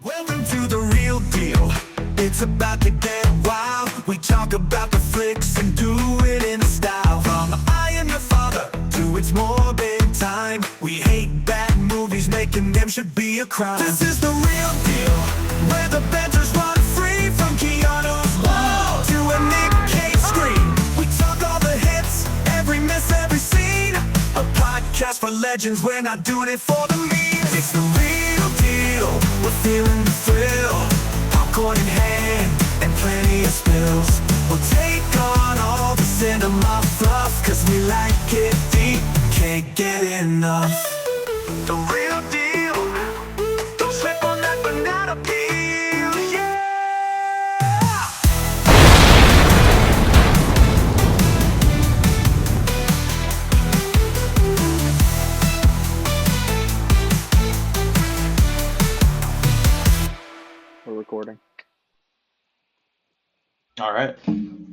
Welcome to the real deal. It's about to get wild. We talk about the flicks and do it in style. From I Am Your Father to It's More Big Time. We hate bad movies, making them should be a crime. This is the real deal, where the banters run free. From Keanu's Whoa to a Nick Cage scream. We talk all the hits, every miss, every scene. A podcast for legends, we're not doing it for the memes. It's the real deal, we're feeling the thrill. Popcorn in hand, and plenty of spills. We'll take on all the cinema fluff, cause we like it deep, can't get enough. The real deal, don't slip on that banana peel, yeah! We're recording. All right.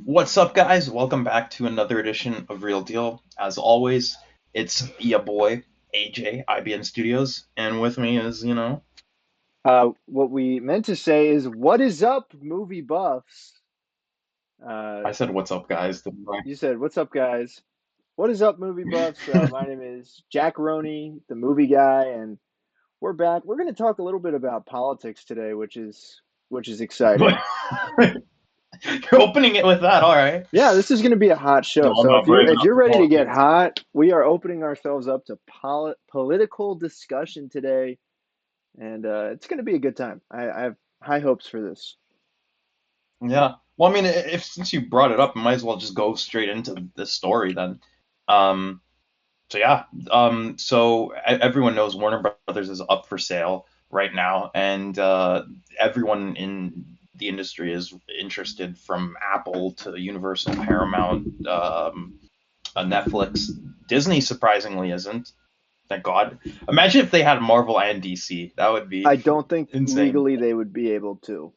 What's up, guys? Welcome back to another edition of Real Deal. As always, it's ya boy, AJ, IBN Studios, and with me is, What we meant to say is, what is up, movie buffs? I said, what's up, guys? You said, what's up, guys? What is up, movie buffs? My name is Jack Roney, the movie guy, and we're back. We're going to talk a little bit about politics today, which is exciting. You're opening it with that, all right. Yeah, this is going to be a hot show. No, I'm So not brave if enough you're for ready to get politics. hot, we are opening ourselves up to political discussion today, and it's going to be a good time. I have high hopes for this. Yeah. Well, I mean, if since you brought it up, I might as well just go straight into this story then. Um, So yeah, everyone knows Warner Brothers is up for sale right now, and everyone in the industry is interested, from Apple to Universal, Paramount, Netflix. Disney surprisingly isn't. Thank God. Imagine if they had Marvel and DC. That would be I don't think insane. legally they would be able to.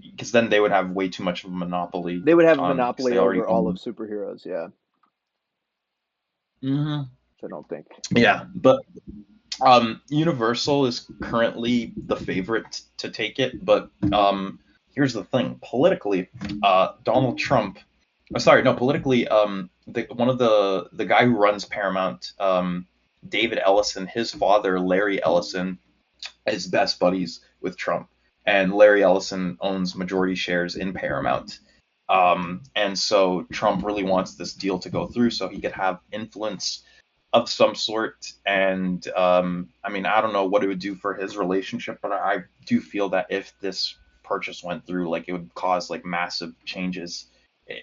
Because then they would have way too much of a monopoly. They would have a 'Cause monopoly they already over all of own. superheroes, yeah. Hmm. So I don't think. Yeah, but Universal is currently the favorite to take it, but here's the thing: politically, Donald Trump. Sorry, no, politically, one of the guy who runs Paramount, David Ellison, his father, Larry Ellison, is best buddies with Trump, and Larry Ellison owns majority shares in Paramount. And so Trump really wants this deal to go through so he could have influence of some sort. And I mean, I don't know what it would do for his relationship, but I do feel that if this purchase went through, like, it would cause like massive changes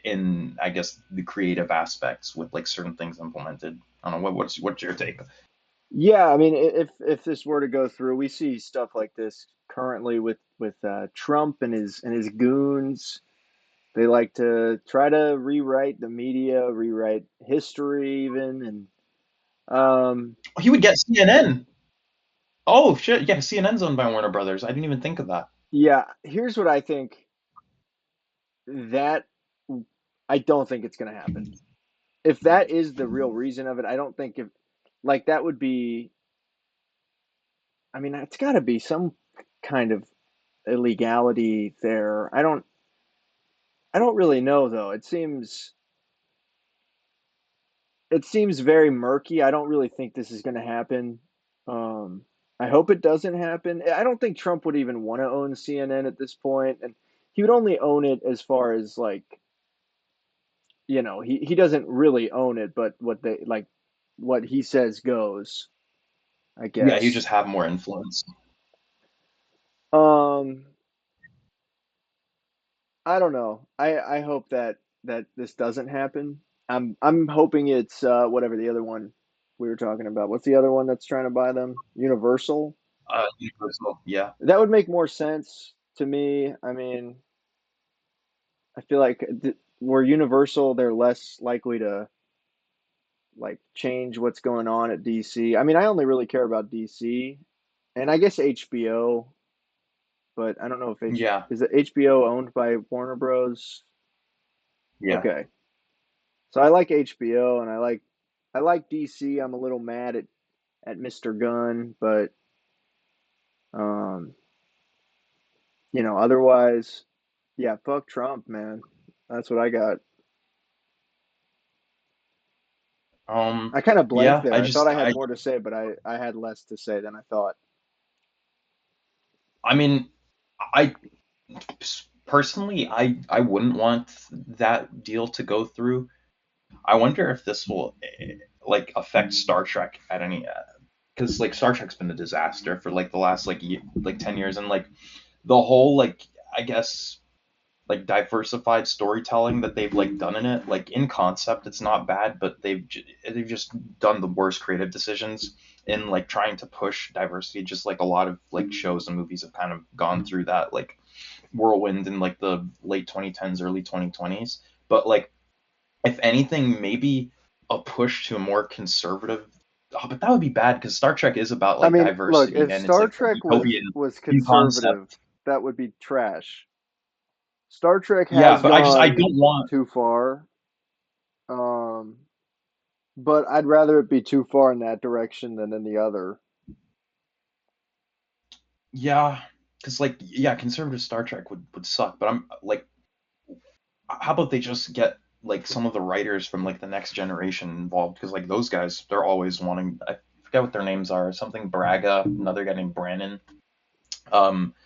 in, I guess, the creative aspects with like certain things implemented. I don't know, what's your take? Yeah, I mean, if this were to go through, we see stuff like this currently with Trump and his goons. They like to try to rewrite the media, rewrite history, even, and He would get CNN. Oh shit, yeah, CNN's owned by Warner Brothers. I didn't even think of that. yeah. Here's what I think. That I don't think it's going to happen. If that is the real reason of it, I don't think like that would be. I mean, it's got to be some kind of illegality there. I don't really know though. It seems very murky. I don't really think this is going to happen. Um, I hope it doesn't happen. I don't think Trump would even want to own CNN at this point, and he would only own it as far as, like, he doesn't really own it, but what he says goes, I Yeah, he would guess. just have more influence. Um, I don't know. I hope that this doesn't happen. I'm hoping it's whatever the other one we were talking about. What's the other one that's trying to buy them? Universal? Universal, yeah. That would make more sense to me. I mean, I feel like where Universal, they're less likely to, like, change what's going on at DC. I mean, I only really care about DC and I guess HBO, but I don't know if Yeah, is it HBO owned by Warner Bros. yeah. Okay. So I like HBO and I like DC. I'm a little mad at Mr. Gunn, but Um, otherwise, yeah, fuck Trump, man. That's what I got. I kind of blanked Yeah, there. I thought I had more to say, but I had less to say than I thought. I mean, I personally, I wouldn't want that deal to go through. I wonder if this will like affect Star Trek at any, because like Star Trek's been a disaster for like the last like 10 years, and like the whole like I guess like diversified storytelling that they've like done in it, like in concept it's not bad, but they've just done the worst creative decisions in like trying to push diversity, just like a lot of like shows and movies have kind of gone through that like whirlwind in like the late 2010s early 2020s. But like if anything, maybe a push to a more conservative. Oh, but that would be bad because Star Trek is about I like mean, look, diversity if and it's Star like a Trek was utopian was conservative, concept. that would be trash. Star Trek Yeah, has but I gone don't want. too far. Um, but I'd rather it be too far in that direction than in the other. Yeah, because like yeah, conservative Star Trek would suck. But I'm like, how about they just get like some of the writers from like the next generation involved? Because like those guys, they're always wanting. I forget what their names are. Something Braga, another guy named Brannon.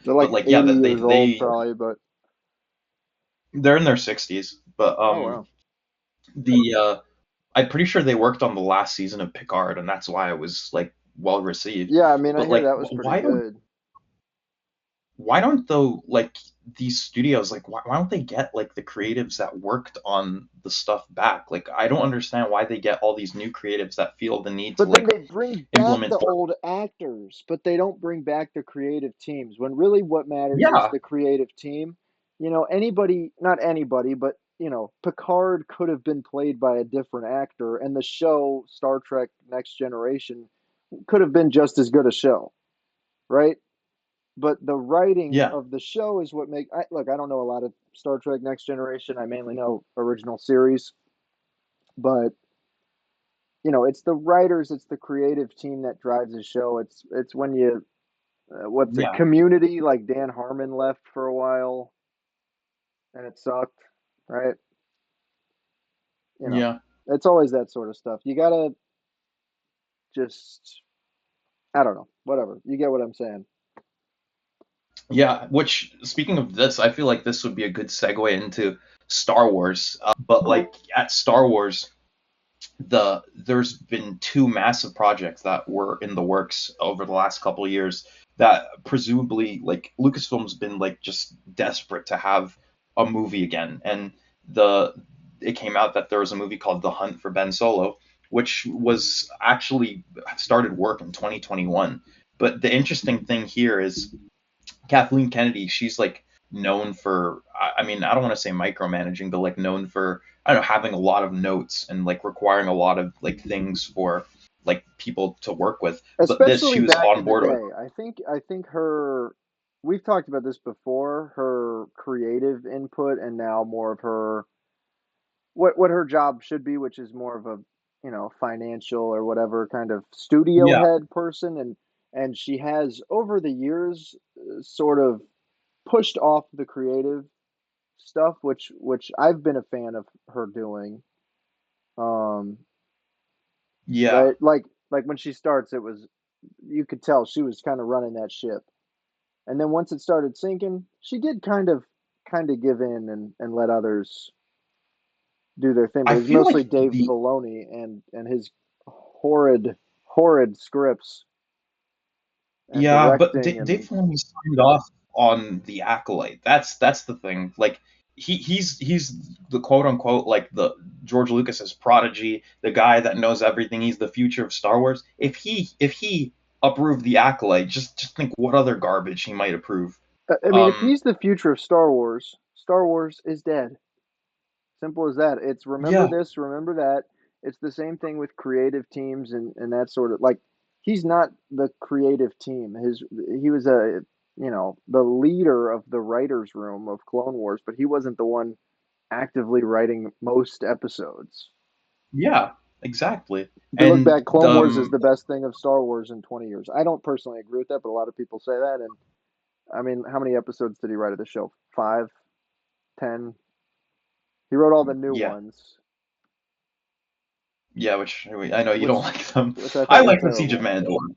They're But like like yeah, 80 that years old probably, but they're in their 60s. But oh wow. the I'm pretty sure they worked on the last season of Picard, and that's why it was like well received. Yeah, I mean, I But hear like, that was pretty good. why don't though like these studios like why don't they get like the creatives that worked on the stuff back? Like I don't understand why they get all these new creatives that feel the need to But then like they bring back implement the their. old actors, but they don't bring back the creative teams. When really what matters is Yeah, the creative team. Anybody, not anybody, but Picard could have been played by a different actor, and the show Star Trek Next Generation could have been just as good a show, right? But the writing yeah, of the show is what look. I don't know a lot of Star Trek Next Generation. I mainly know original series, but it's the writers, it's the creative team that drives the show. It's when you what's a yeah, Community, like Dan Harmon left for a while and it sucked, right? You know, yeah, it's always that sort of stuff. You gotta just, I don't know, whatever. You get what I'm saying? yeah. Which speaking of this, I feel like this would be a good segue into Star Wars. But like at Star Wars, there's been two massive projects that were in the works over the last couple of years that presumably like Lucasfilm's been like just desperate to have a movie again, and the it came out that there was a movie called The Hunt for Ben Solo, which was actually started work in 2021. But the interesting thing here is Kathleen Kennedy, she's like known for, I mean, I don't want to say micromanaging, but like known for, I don't know, having a lot of notes and like requiring a lot of like things for like people to work with. But this, Especially she was back on in the board with. day. I think her we've talked about this before, her creative input and now more of her what her job should be, which is more of a financial or whatever kind of studio Yeah, head person, and she has over the years sort of pushed off the creative stuff, which I've been a fan of her doing. Um, yeah, right, like when she starts, it was you could tell she was kind of running that ship, and then once it started sinking, she did kind of give in and let others do their thing, but I it was feel mostly like Dave the Filoni and his horrid scripts and yeah, but directing Dave and Filoni signed off on the Acolyte. That's the thing. Like he's the quote unquote like the George Lucas's prodigy, the guy that knows everything. He's the future of Star Wars. If he approved the Acolyte, just think what other garbage he might approve. I mean, if Um, he's the future of Star Wars is dead. Simple as that. It's remember yeah, this, remember that. It's the same thing with creative teams and that sort of like he's not the creative team. He was the leader of the writers room of Clone Wars, but he wasn't the one actively writing most episodes. yeah. exactly. If you look And back, Clone Wars is the best thing of Star Wars in 20 years. I don't personally agree with that, but a lot of people say that. And I mean, how many episodes did he write of the show? 5, 10? He wrote all the new yeah, ones, yeah, which I know you don't which like them. which I I thought were like the Siege of terrible. Mandalore.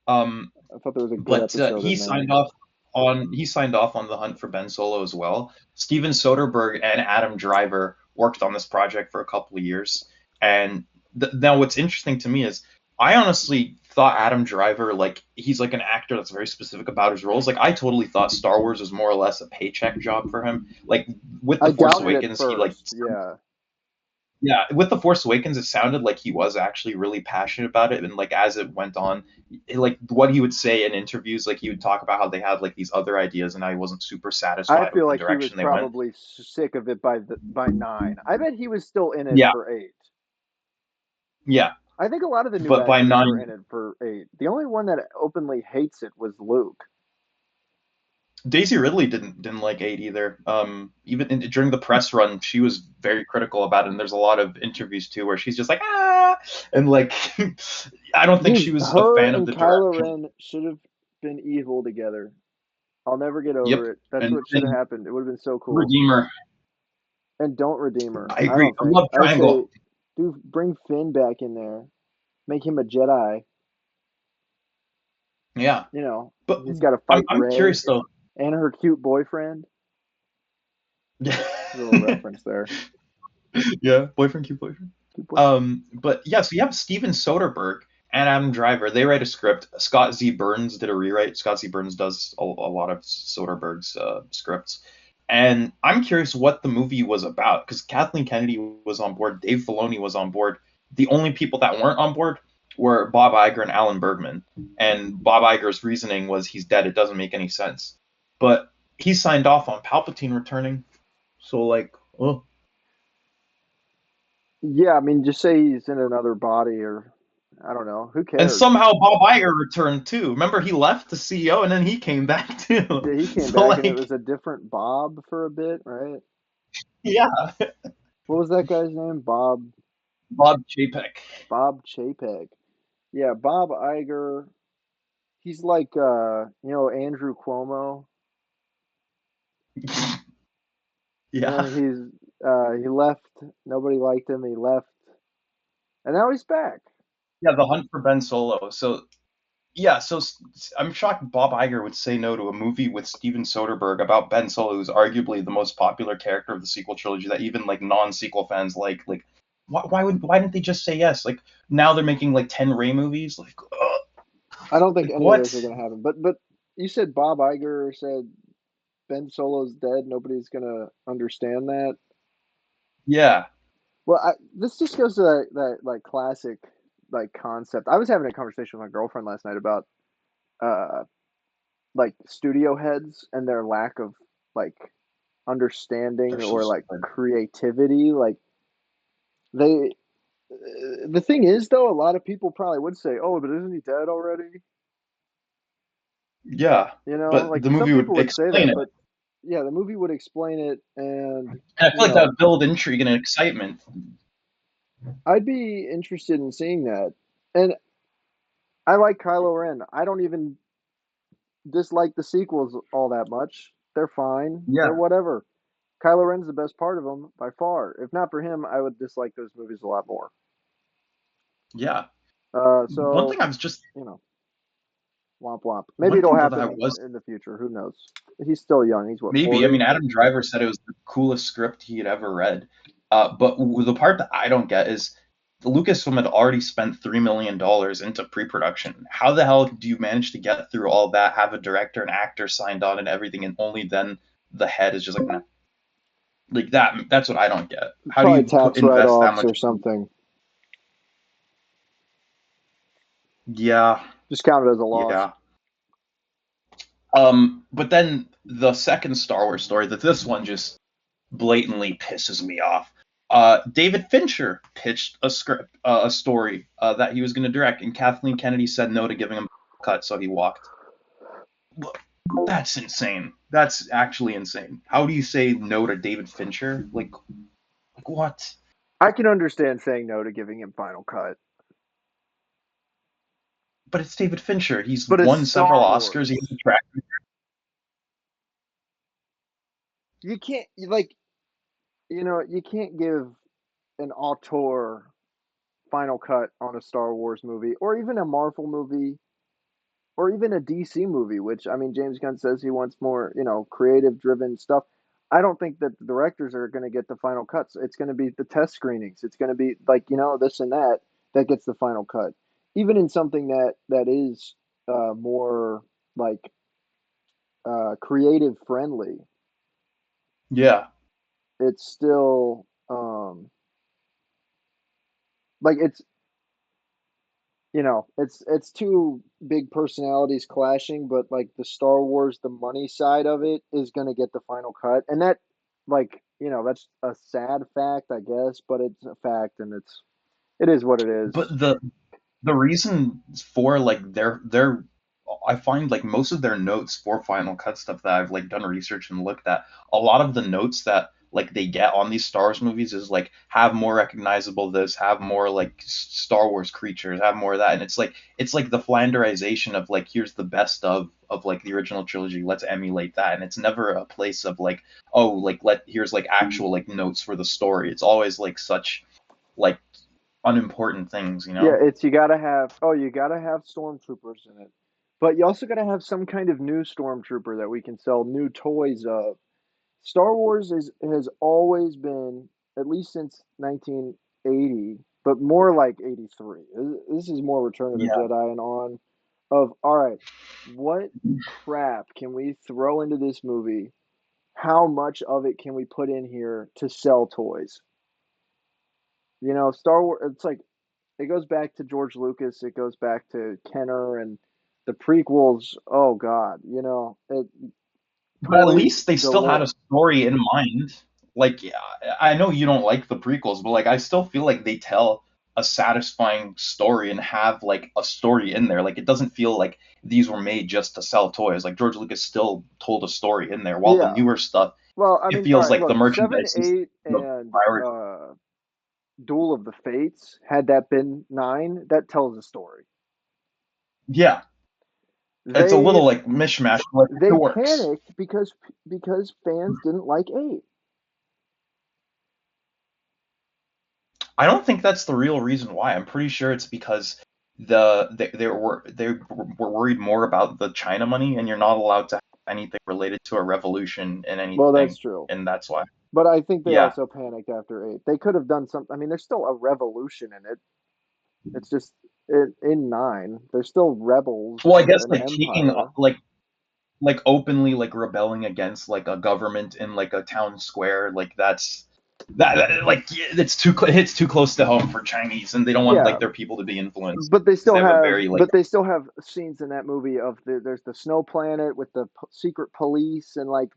Um, I thought there was a good but episode in there. he signed off on the hunt for Ben Solo as well. Steven Soderbergh and Adam Driver worked on this project for a couple of years, and now what's interesting to me is I honestly thought Adam Driver, like, he's like an actor that's very specific about his roles. Like, I totally thought Star Wars was more or less a paycheck job for him. Like with I the Force doubted it Awakens, he like first. Yeah. yeah, with The Force Awakens, it sounded like he was actually really passionate about it, and like as it went on, like what he would say in interviews, like he would talk about how they had like these other ideas, and how he wasn't super I satisfied feel with the like he was direction they went. probably sick of it by 9. I bet he was still in it Yeah, for 8. yeah, I think a lot of the new but by actors were nine, in it for 8. The only one that openly hates it was Luke. Daisy Ridley didn't like eight either. During the press run, she was very critical about it, and there's a lot of interviews too where she's just like ah, and like I don't think she Dude, was a her fan of and the Kylo direction. Ren should have been evil together. I'll never get Yep, over it. That's what should have and happened. It would have been so cool. Redeemer. And don't redeem her. I I agree. don't I think. love I say, Triangle. dude, bring Finn back in there. Make him a Jedi. Yeah, You know, but he's got to I'm fight I'm Rey curious though. and her cute boyfriend. Little reference there. Yeah, boyfriend, cute boyfriend. Cute boyfriend. But yeah, so you have Steven Soderbergh and Adam Driver. They write a script. Scott Z. Burns did a rewrite. Scott Z. Burns does a lot of Soderbergh's scripts. And I'm curious what the movie was about because Kathleen Kennedy was on board, Dave Filoni was on board. The only people that weren't on board were Bob Iger and Alan Bergman. And Bob Iger's reasoning was he's dead. It doesn't make any sense. But he signed off on Palpatine returning. So like, oh. Yeah, I mean, just say he's in another body or I don't know. Who And cares? somehow Bob Iger returned too. Remember, he left the CEO and then he came back too. Yeah, he came So back and it like, was a different Bob for a bit, right? yeah, What was that guy's name? Bob Chapek. Bob Chapek. Yeah, Bob Iger. He's like Andrew Cuomo. Yeah, He left, nobody liked him, he left. And now he's back. yeah. The Hunt for Ben Solo. So yeah, I'm shocked Bob Iger would say no to a movie with Steven Soderbergh about Ben Solo, who's arguably the most popular character of the sequel trilogy that even like non-sequel fans like. Like, why didn't they just say yes? Like now they're making like 10 Ray movies. Like, I don't think like any of what? those are gonna happen. But you said Bob Iger said Ben Solo's dead, nobody's gonna understand that. Yeah, Well, this just goes to that like classic like concept. I was having a conversation with my girlfriend last night about uh like studio heads and their lack of like understanding they're so or like stupid. creativity. Like they, the thing is though, a lot of people probably would say, "Oh, but isn't he dead already?" Yeah, You know, but like the some movie people would would say explain that, it. but yeah, the movie would explain it, and And I you feel like that know, would build intrigue and excitement. I'd be interested in seeing that. And I like Kylo Ren. I don't even dislike the sequels all that much. They're fine. They're Yeah, whatever. Kylo Ren's the best part of them by far. If not for him, I would dislike those movies a lot more. yeah. One So thing I was just you know, womp womp. Maybe one it'll thing though that happen I was in the future. Who knows? He's still young. He's what, maybe I mean 40? Adam Driver said it was the coolest script he had ever read. But the part that I don't get is the Lucasfilm had already spent $3 million into pre-production. How the hell do you manage to get through all that, have a director and actor signed on and everything, and only then the head is just like, nah. Like that? That's what I don't get. How do Probably you tax invest that write-offs much? or something. Yeah, Just count it as a loss. yeah. But then the second Star Wars story, that this one just blatantly pisses me off. David Fincher pitched a script, a story that he was going to direct, and Kathleen Kennedy said no to giving him a cut, so he walked. That's insane. That's actually insane. How do you say no to David Fincher? Like what? I can understand saying no to giving him final cut, But it's David Fincher. He's but it's won several Star Oscars. He has Wars. a track. You can't like you can't give an auteur final cut on a Star Wars movie or even a Marvel movie or even a DC movie, which I mean James Gunn says he wants more, creative driven stuff. I don't think that the directors are going to get the final cuts. It's going to be the test screenings. It's going to be like, this and that gets the final cut. Even in something that is more like creative friendly, Yeah. it's still like it's two big personalities clashing, but like the Star Wars, the money side of it is going to get the final cut, and that, like, that's a sad fact, I guess, but it's a fact, and it is what it But is. the reason for like their I find like most of their notes for Final Cut stuff that I've like done research and looked at, a lot of the notes that like they get on these Star Wars movies is like have more recognizable this, have more like Star Wars creatures, have more of that, and it's like the flanderization of like here's the best of like the original trilogy, let's emulate that, and it's never a place of like oh like here's like actual like notes for the story. It's always like such like unimportant things, you Yeah, know? it's you gotta have stormtroopers in it, but you also gotta have some kind of new stormtrooper that we can sell new toys of. Star Wars has always been, at least since 1980, but more like 83. This is more Return of the Yeah. Jedi and on, of all right, what crap can we throw into this movie? How much of it can we put in here to sell toys? Star Wars, it's like it goes back to George Lucas, it goes back to Kenner and the prequels. Oh God, But at toys least they still had a galore. story in mind. Like, yeah, I know you don't like the prequels, but like, I still feel like they tell a satisfying story and have like a story in there. Like, it doesn't feel like these were made just to sell toys. Like, George Lucas still told a story in there, while the Yeah. newer stuff, Well, I it mean, all feels right, like the look, 7, merchandise is 8, the and priority. Duel of the Fates, had that been 9, that tells a story. Yeah, it's a They little like mishmash, but like, they it works. panicked because fans didn't like 8. I don't think that's the real reason why. I'm pretty sure it's because they were worried more about the China money, and you're not allowed to have anything related to a revolution in Well, anything, that's true. and that's why. But I think they Yeah. also panicked after 8. They could have done something. I mean, there's still a revolution in it. It's just in 9, there's still rebels Well, I and guess an like taking empire. like openly like rebelling against like a government in like a town square, like like it hits too close to home for Chinese, and they don't want Yeah, like their people to be influenced but they because still they have a have very like but they still have scenes in that movie of there's the snow planet with the secret police and like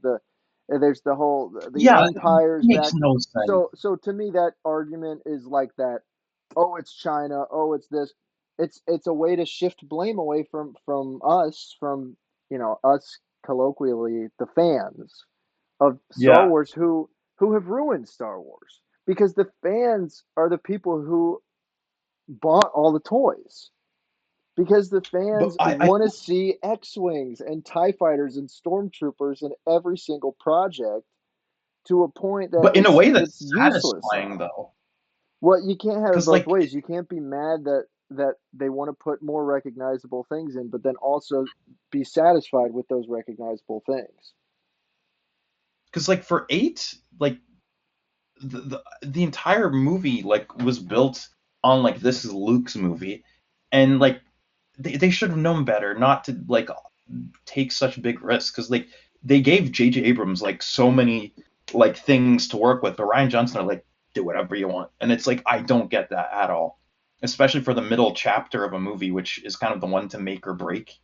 there's the whole the yeah, it empires makes back. no sense. So to me that argument is like that. Oh, it's China. Oh, it's this. It's a way to shift blame away from us, from us, colloquially, the fans of Star Yeah. Wars, who have ruined Star Wars, because the fans are the people who bought all the toys, because the But fans I want to see X-wings and TIE fighters and stormtroopers in every single project, to a point that but in a it's way it's that's useless satisfying now. though, Well, you can't have it because both like ways. You can't be mad that they want to put more recognizable things in, but then also be satisfied with those recognizable things. for 8, like the entire movie like was built on like this is Luke's movie, and like they should have known better not to like take such big risks, because like they gave J.J. Abrams like so many like things to work with, but Ryan Johnson are like do whatever you want, and it's like I don't get that at all, especially for the middle chapter of a movie, which is kind of the one to make or break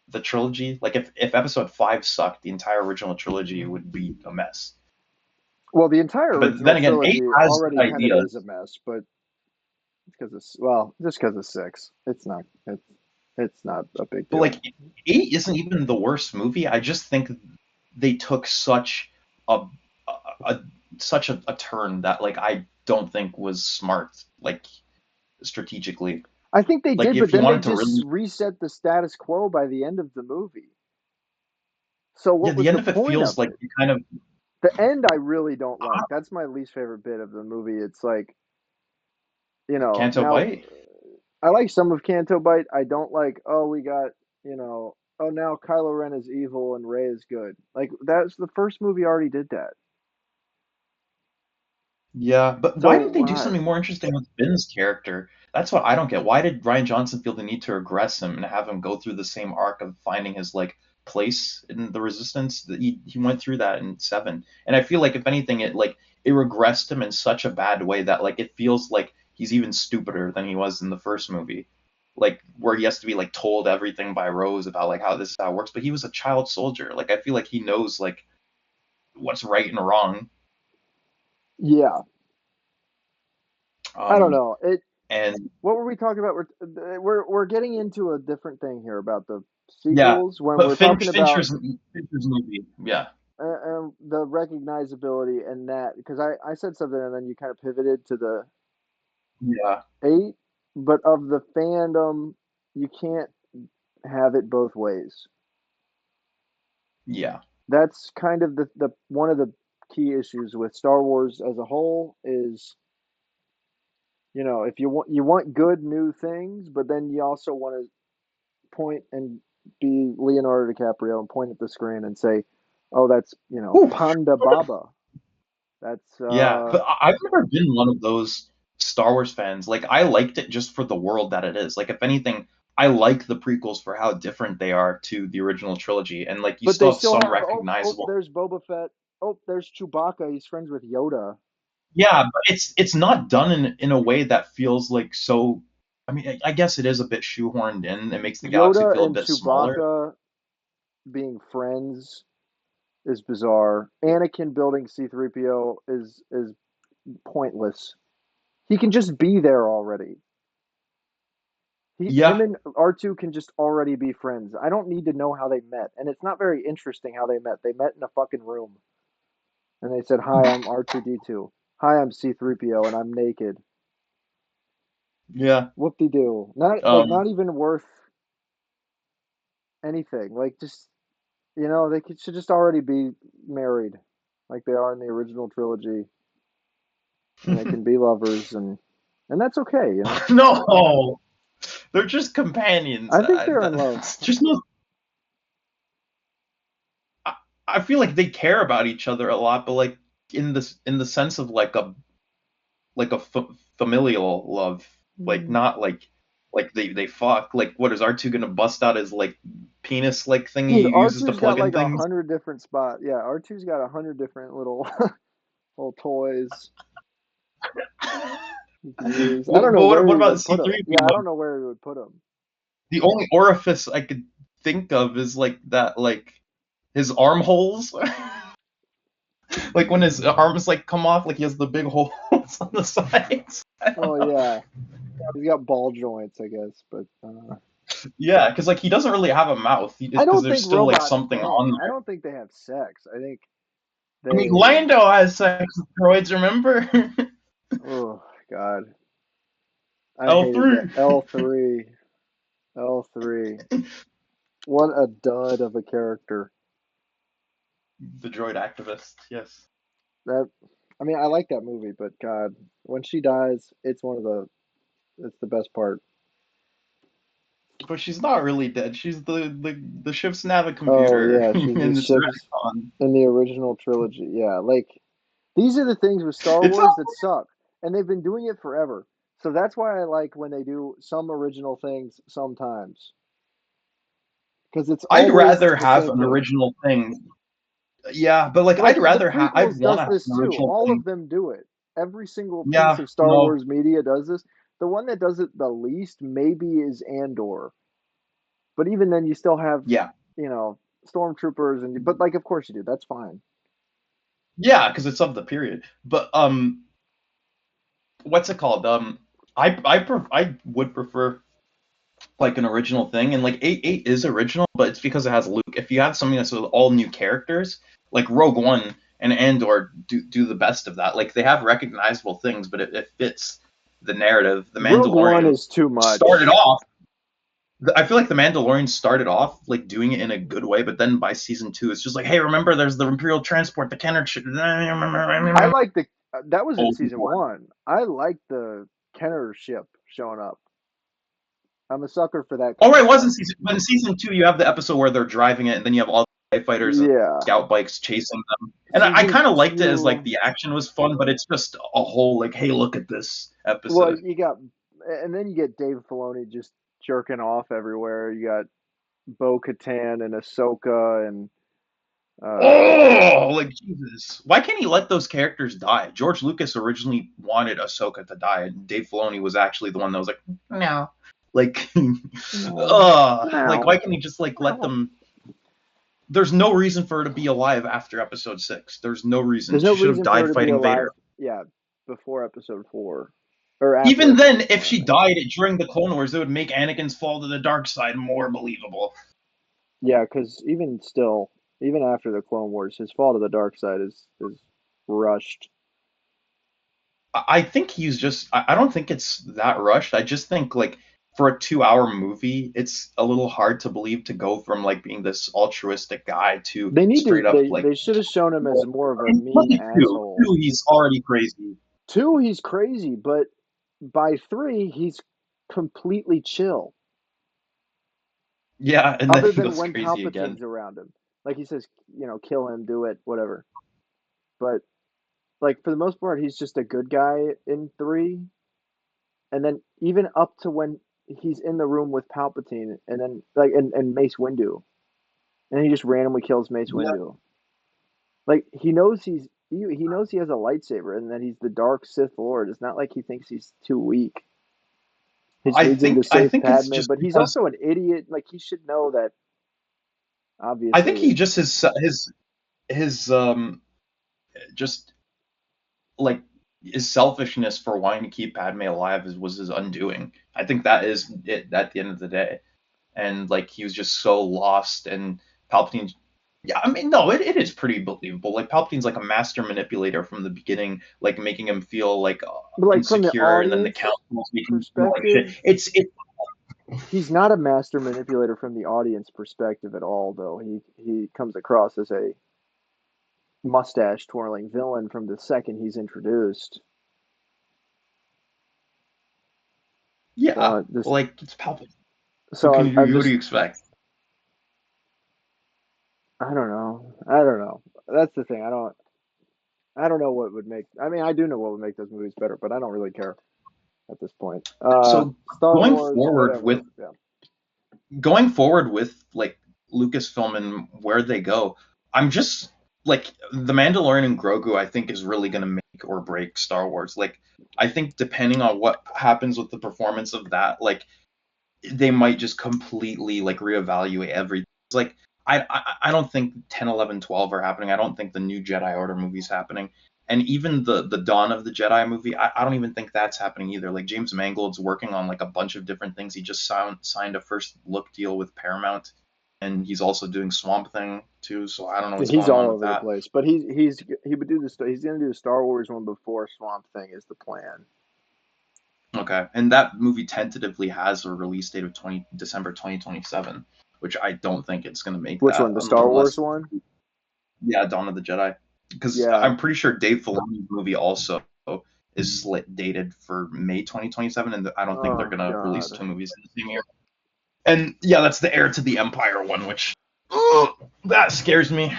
the trilogy. Like if episode 5 sucked, the entire original trilogy would be a mess. Well, the entire But original then again, 8 trilogy has already kind of is a ideas. mess, but because it's, well, just because it's 6, it's not a big But like deal. 8 isn't even the worst movie. I just think they took a, a such a turn that like don't think was smart, like strategically. I think they Like did, but if you then they wanted to just really, reset the status quo by the end of the movie. So yeah, what the was end the of it point feels of like it? you kind of, The end I really don't like. That's my least favorite bit of the movie. It's like, Canto now Bite. I like some of Canto Bite. I don't like, oh, we got, oh, now Kylo Ren is evil and Rey is good. Like, that's the first movie already did that. Yeah, but So why didn't they do why? something more interesting with Ben's character? That's what I don't get. Why did Ryan Johnson feel the need to regress him and have him go through the same arc of finding his like place in the Resistance? That he went through that in Seven, and I feel like if anything, it regressed him in such a bad way that like it feels like he's even stupider than he was in the first movie, like where he has to be like told everything by Rose about like how this is how it works. But he was a child soldier. Like I feel like he knows like what's right and wrong. Yeah, I don't Um, know. and What were we talking about? We're getting into a different thing here about the Yeah, sequels when but we're talking about Fincher's movie. Yeah, the recognizability and that, because I said something and then you kind of pivoted to the yeah, 8, but of the fandom, you can't have it both ways. yeah, That's kind of the one of the key issues with Star Wars as a whole is, if you want good new things, but then you also want to point and be Leonardo DiCaprio and point at the screen and say, "Oh, that's, Whew. Panda Baba." That's Yeah. But I've never been one of those Star Wars fans. Like I liked it just for the world that it is. Like if anything, I like the prequels for how different they are to the original trilogy, and like you but they still have still some have, oh, recognizable. there's Boba Fett. Oh, there's Chewbacca. He's friends with Yoda. Yeah, but it's not done in a way that feels like so. I mean, I guess it is a bit shoehorned in. It makes the galaxy Yoda feel a and bit smaller. Chewbacca being friends is bizarre. Anakin building C-3PO is pointless. He can just be there already. Him Yeah. and R2 can just already be friends. I don't need to know how they met, and it's not very interesting how they met. They met in a fucking room, and they said, "Hi, I'm R2D2. Hi, I'm C-3PO, and I'm naked." Yeah. Whoop de doo. Um. Not even worth anything. Like, just, should just already be married, like they are in the original trilogy, and they can be lovers, and that's okay. No. They're just companions. I think they're in love. That's just no. I, I feel like they care about each other a lot, but like in the sense of like a familial love, like Mm. not like they fuck. Like what is R2 gonna bust out his like penis like thing he Dude, uses to R2's got plug in like a things? hundred different spots. Yeah, R2's got 100 different little toys he can use. I Well, don't know but what where what he about would put them. Yeah, I C3PO? don't know where he would put them. The only orifice I could think of is like that like his armholes. Like when his arms like come off, like he has the big holes on the sides. I Oh don't know. yeah, he's got ball joints, I guess. But Yeah, because like he doesn't really have a mouth, I because don't there's think still like robots something bang. on I there. don't think they have sex. I think I mean, they. Lando has sex with droids, remember? Oh God, I hated that. L3. L3, L3. What a dud of a character. The droid activist, yes. That. I mean, I like that movie, but God, when she dies, it's the best part. But she's not really dead. She's the ship's Oh navigomputer, yeah, she's the and it's ships retcon. in the original trilogy. Yeah, like these are the things with Star It's Wars all, that suck, and they've been doing it forever. So that's why I like when they do some original things sometimes, because it's I'd always rather the have same an thing. original thing. Yeah, but like Like the I'd prequels want does to have this an too. original All thing. of them do it. Every single piece Yeah, of Star no, Wars media does this. The one that does it the least maybe is Andor, but even then, you still have, yeah, stormtroopers, but like, of course you do. That's fine. yeah, because it's of the period. But what's it called? I would prefer like an original thing, and like eight is original, but it's because it has Luke. If you have something that's with all new characters, like Rogue One and Andor do the best of that. Like they have recognizable things, but it fits the narrative. The Rogue One Mandalorian is too much. started off. I feel like the Mandalorian started off like doing it in a good way, but then by season 2, it's just like, hey, remember there's the Imperial transport, the Kenner ship. I like that was in season 1. I like the Kenner ship showing up. I'm a sucker for that. Oh, right, it wasn't season. But in season 2, you have the episode where they're driving it, and then you have all the TIE fighters and scout bikes chasing them. And I kind of liked it as like the action was fun, but it's just a whole like, hey, look at this episode. Well, and then you get Dave Filoni just jerking off everywhere. You got Bo-Katan and Ahsoka and. Like Jesus! Why can't he let those characters die? George Lucas originally wanted Ahsoka to die, and Dave Filoni was actually the one that was like, no. Like, like why can't he just like let them? There's no reason for her to be alive after episode 6. There's no reason. She should have died fighting Vader. Yeah, before episode 4. Or after even then, if she died during the Clone Wars, it would make Anakin's fall to the dark side more believable. Yeah, because even after the Clone Wars, his fall to the dark side is rushed. I think he's just. I don't think it's that rushed. I just think like. For a 2-hour movie, it's a little hard to believe to go from like being this altruistic guy to straight up like. They should have shown him as more of a mean asshole. 2, he's already crazy. 2, he's crazy, but by 3, he's completely chill. Yeah, and other then than he goes when crazy Palpatine's again. around him, like he says, kill him, do it, whatever. But like for the most part, he's just a good guy in 3. And then even up to when he's in the room with Palpatine, and then like and Mace Windu, and he just randomly kills Mace Windu. Like he knows he knows he has a lightsaber, and that he's the dark Sith Lord. It's not like he thinks he's too weak. I think Padme, it's just but he's also an idiot. Like he should know that. Obviously, I think he just his just like. His selfishness for wanting to keep Padme alive was his undoing. I think that is it at the end of the day. And like he was just so lost, and Palpatine. Yeah, I mean, no, it is pretty believable. Like Palpatine's like a master manipulator from the beginning, like making him feel like insecure, and then the council's making him feel like shit. It's he's not a master manipulator from the audience perspective at all, though. He comes across as a mustache twirling villain from the second he's introduced. Yeah, like it's Palpatine. So what do you expect? I don't know. That's the thing. I don't know what would make. I mean, I do know what would make those movies better, but I don't really care at this point. So going forward with like Lucasfilm and where they go, I'm just. Like, The Mandalorian and Grogu, I think, is really going to make or break Star Wars. Like, I think depending on what happens with the performance of that, like, they might just completely, like, reevaluate everything. It's like, I don't think 10, 11, 12 are happening. I don't think the new Jedi Order movie's happening. And even the Dawn of the Jedi movie, I don't even think that's happening either. Like, James Mangold's working on, like, a bunch of different things. He just signed a first look deal with Paramount. And he's also doing Swamp Thing too, so I don't know what's going on with that. He's all over the place, but he would do this. He's going to do the Star Wars one before Swamp Thing is the plan. Okay, and that movie tentatively has a release date of December 2027, which I don't think it's going to make. Which one? The Star Wars one? Yeah, Dawn of the Jedi. Because I'm pretty sure Dave Filoni's movie also is dated for May 2027, and I don't think they're going to release 2 movies in the same year. And yeah, that's the Heir to the Empire one, which that scares me.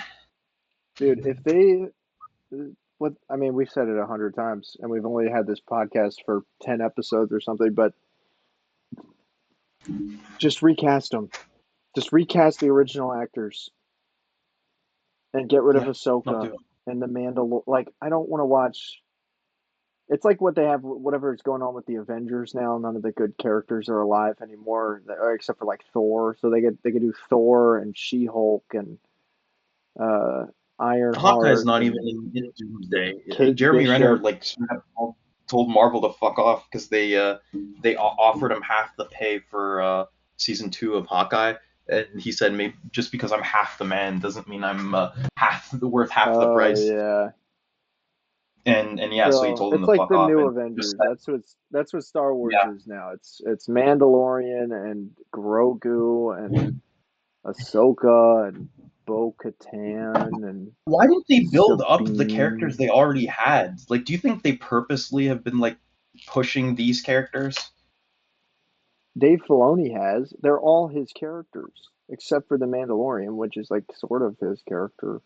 Dude, if we've said it 100 times, and we've only had this podcast for 10 episodes or something, but just recast them. Just recast the original actors, and get rid of Ahsoka and the Mandalorian. Like, I don't want to watch. It's like what they have, whatever is going on with the Avengers now. None of the good characters are alive anymore, except for like Thor. So they could do Thor and She-Hulk and Ironheart. Hawkeye's not even in Doomsday. Jeremy Renner told Marvel to fuck off because they offered him half the pay for season 2 of Hawkeye, And he said, maybe just because I'm half the man doesn't mean I'm worth half the Oh price. yeah. And yeah, so he So told him it's to like fuck the off new and just Avengers. said, That's what Star Wars yeah. is now. It's Mandalorian and Grogu and Ahsoka and Bo-Katan and Why didn't they build up the Sabine. characters they already had? Like, do you think they purposely have been like pushing these characters? Dave Filoni has. They're all his characters, except for the Mandalorian, which is like sort of his character.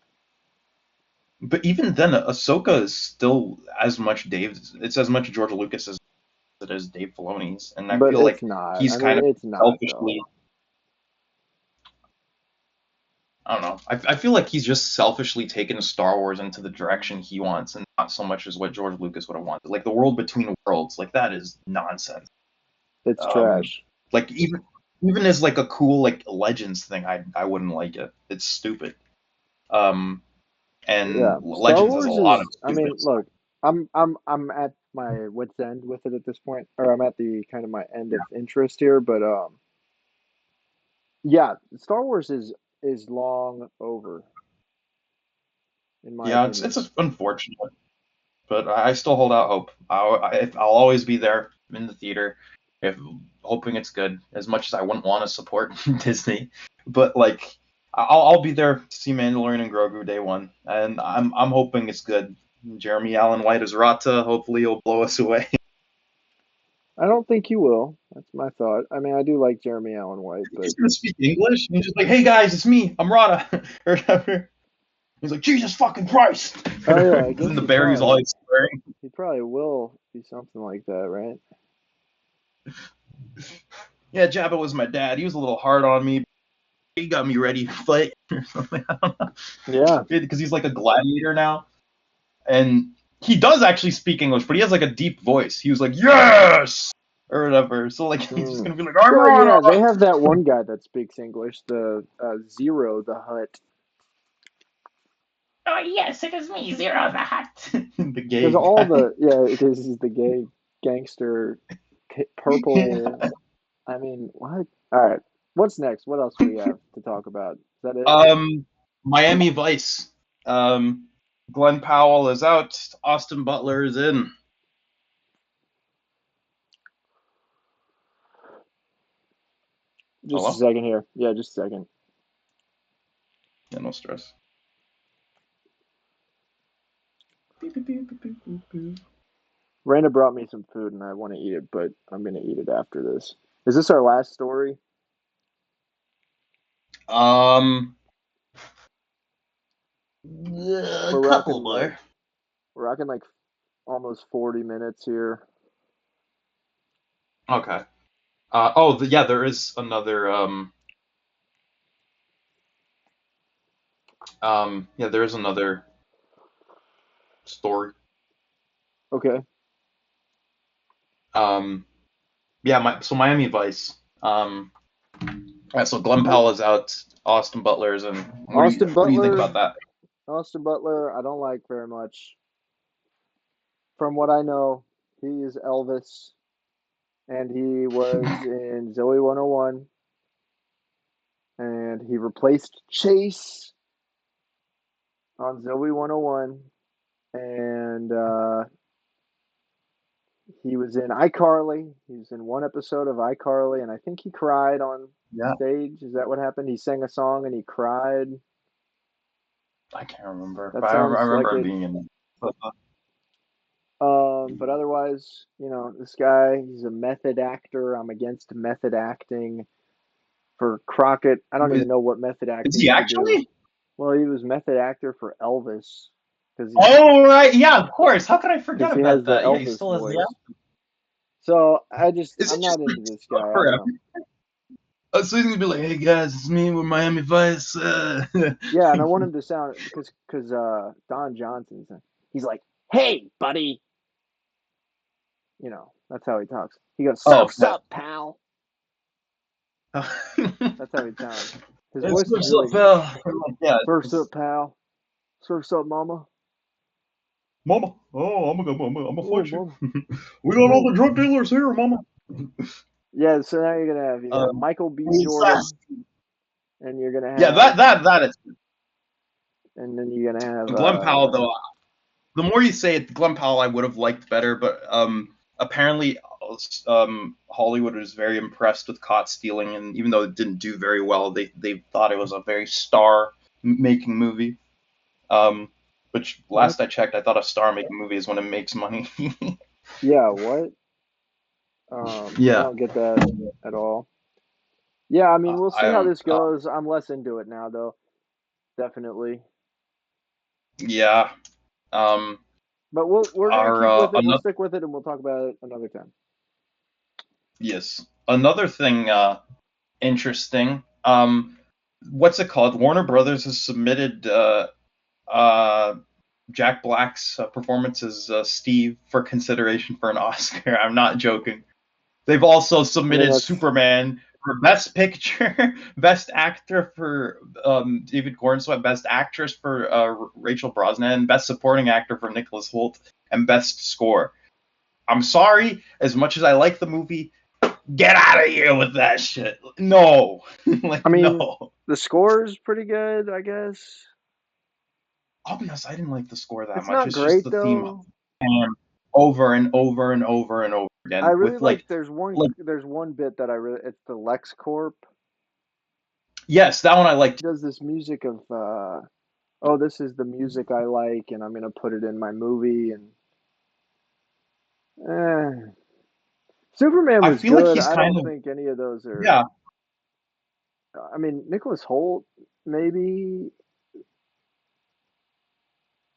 But even then, Ahsoka is still as much Dave's. It's as much George Lucas as it is Dave Filoni's, and I But feel it's like not. he's I kind mean, of it's not selfishly. though. I don't know. I feel like he's just selfishly taken Star Wars into the direction he wants, and not so much as what George Lucas would have wanted. Like the world between worlds, like that is nonsense. It's Um, trash. like even as like a cool like Legends thing, I wouldn't like it. It's stupid. Um, Yeah, and Star Legends has a Wars lot of is. I stupid mean, stuff. look, I'm at my wit's end with it at this point, or I'm at the kind of my end of interest here. But yeah, Star Wars is long over, in my Yeah, opinion. it's unfortunate, but I still hold out hope. I'll always be there in the theater, if hoping it's good. As much as I wouldn't want to support Disney, but like I'll be there to see Mandalorian and Grogu day one, and I'm hoping it's good. Jeremy Allen White as Rata. Hopefully, he'll blow us away. I don't think you will. That's my thought. I mean, I do like Jeremy Allen White, He's but gonna speak English. He's just like, "Hey guys, it's me. I'm Rata," or whatever. He's like, "Jesus fucking Christ!" oh yeah, I And guess the bear, he's always swearing. he probably will be something like that, right? Yeah, Jabba was my dad. He was a little hard on me. He got me ready to fight or something. I don't know. Yeah. Because he's like a gladiator now, and he does actually speak English, but he has like a deep voice. He was like, "Yes," or whatever. So like he's just Mm. gonna be like, "I'm Well, Rana." yeah, they have that one guy that speaks English, the Zero the Hutt. Oh yes, it is me, Zero the Hutt. The Because gay all guy. the yeah, this is the gay gangster purple. I mean, what? All right, what's next? What else do we have to talk about? Is that it? Miami Vice. Um, Glen Powell is out. Austin Butler is in. Just a Hello? second here. Yeah, just a second. Yeah, no stress. Beep, beep, beep, beep, beep, beep, beep. Raina brought me some food and I want to eat it, but I'm gonna eat it after this. Is this our last story? Um, a We're couple rocking more. like almost 40 minutes here. Okay. Yeah, there is another. Yeah, there is another story. Okay. Um, yeah, so Miami Vice. Yeah, so Glen Powell is out. Austin Butler's, and Austin what do you think Butler, about that? Austin Butler, I don't like very much. From what I know, he is Elvis, and he was in Zoe 101, and he replaced Chase on Zoe 101, and he was in iCarly. He was in one episode of iCarly, and I think he cried on Yeah, stage. Is that what happened? He sang a song and he cried. I can't remember, That but I sounds like remember him it. being in. But otherwise, this guy, he's a method actor. I'm against method acting. For Crockett, I don't Is even know what method is acting he you could do. actually? Well, he was method actor for Elvis Oh right, yeah, of course. How could I forget because he about has the that? Yeah, he Elvis still has the. voice. So Is I'm it just not into this guy. stuff I don't forever? know. So he's gonna be like, "Hey guys, it's me with Miami Vice." Yeah, and I want him to sound because Don Johnson's he's like, "Hey, buddy," that's how he talks. He goes, Oh, "Surf's up, pal." That's how he sounds. His it's voice is what's up, really pal? I'm like, yeah, "Surf's up, it's pal." "Surf's up, mama." Mama. Oh, I'm gonna Oh, fight you. mama. We got all Oh. the drug dealers here, Mama. Yeah, so now you got Um, Michael B. it's Jordan. and you're gonna Yeah, have, that is. and then you're gonna have, Glen Powell, though, the more you say it, Glen Powell I would have liked better, but apparently Hollywood was very impressed with Caught Stealing, and even though it didn't do very well, they thought it was a very star-making movie. Which what? last I checked, I thought a star-making movie is when it makes money. Yeah, what? I Yeah, don't get that at all. Yeah, I mean, we'll see how I'm. this goes. I'm less into it now, though. Definitely. Yeah. Um. But we're gonna Our keep with it. We'll another stick with it, and we'll talk about it another time. Yes, another thing interesting. What's it called? Warner Brothers has submitted uh Jack Black's performance as Steve for consideration for an Oscar. I'm not joking. They've also I mean, submitted that's Superman for Best Picture, Best Actor for David Cornsweet, Best Actress for Rachel Brosnan, Best Supporting Actor for Nicholas Hoult, and Best Score. I'm sorry, as much as I like the movie, get out of here with that shit. No, I mean, no. the score is pretty good, I guess. I'll be honest, I didn't like the score that It's much. not It's just great the theme though. over and over and over and over I again really with like. like like There's one bit that I really. It's the LexCorp. yes, that one I liked. He does this music of. Oh, this is the music I like, and I'm gonna put it in my movie. And eh. Superman I was feel like good. he's I kind don't of think any of those are. yeah, I mean, Nicholas Hoult maybe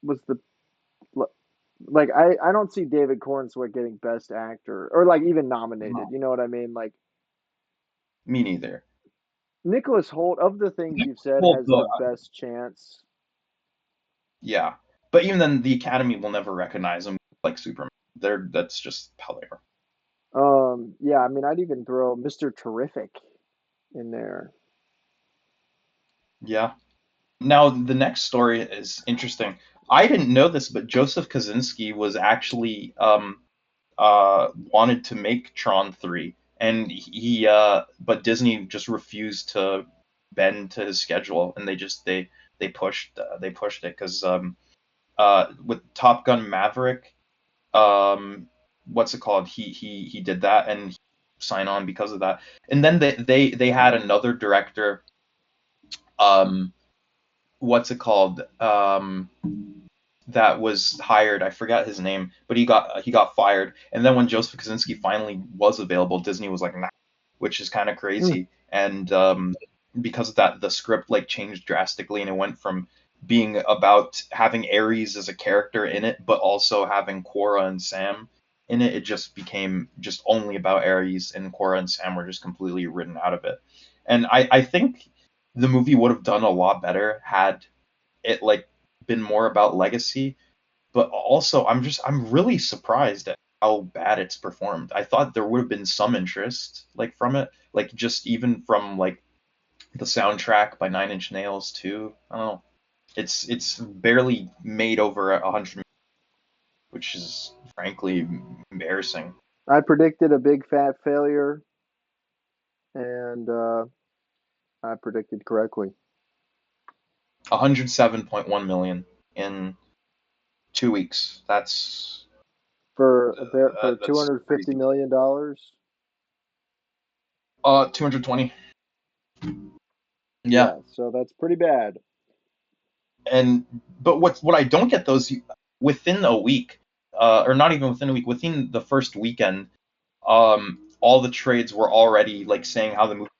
was the like I don't see David Cornsweet getting Best Actor or like even nominated. no, You know what I mean? Like me neither. Nicholas Hoult, of the things you've said, Well, has the best chance. yeah, but even then, the Academy will never recognize him like Superman. That's just how they are. Yeah, I mean, I'd even throw Mr. Terrific in there. Yeah. Now the next story is interesting. I didn't know this, but Joseph Kosinski was actually wanted to make Tron 3, and he but Disney just refused to bend to his schedule, and they pushed it because with Top Gun Maverick, what's it called? He did that and he signed on because of that. And then they had another director, um what's it called? That was hired. I forgot his name, but he got fired. And then when Joseph Kosinski finally was available, Disney was like, nah, which is kind of Hmm. crazy. And because of that, the script like changed drastically, and it went from being about having Ares as a character in it, but also having Quora and Sam in it. It just became just only about Ares, and Quora and Sam were just completely written out of it. And I think the movie would have done a lot better had it like been more about legacy, but also I'm really surprised at how bad it's performed. I thought there would have been some interest like from it, like just even from like the soundtrack by Nine Inch Nails too. I don't know. It's barely made over 100, which is frankly embarrassing. I predicted a big fat failure, and I predicted correctly 107.1 million in 2 weeks. for two That's hundred fifty crazy. million dollars. 220. Yeah. Yeah, so that's pretty bad. And but what I don't get those within a week, or not even within a week, within the first weekend, all the trades were already like saying how the movie